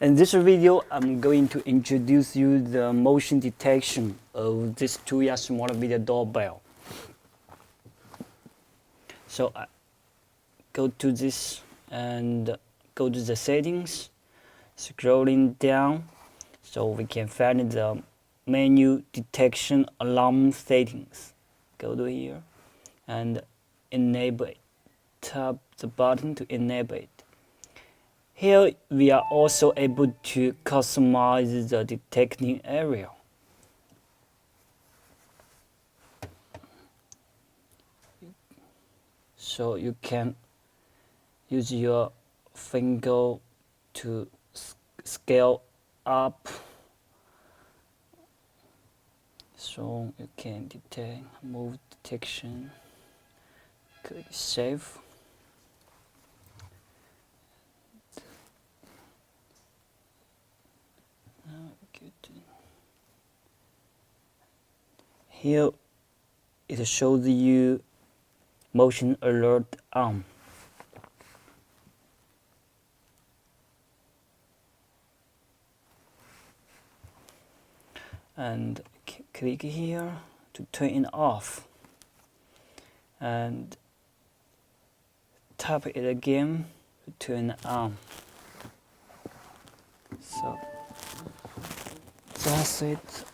In this video, I'm going to introduce you the motion detection of this Tuya smart video doorbell. So I go to this and go to the settings, scrolling down, so we can find the menu detection alarm settings. Go to here and enable it. Tap the button to enable it. Here we are also able to customize the detecting area. So you can use your finger to scale up, so you can detect move detection. Click save. Here it shows you motion alert on. And click here to turn it off. And tap it again to turn it on. So that's it.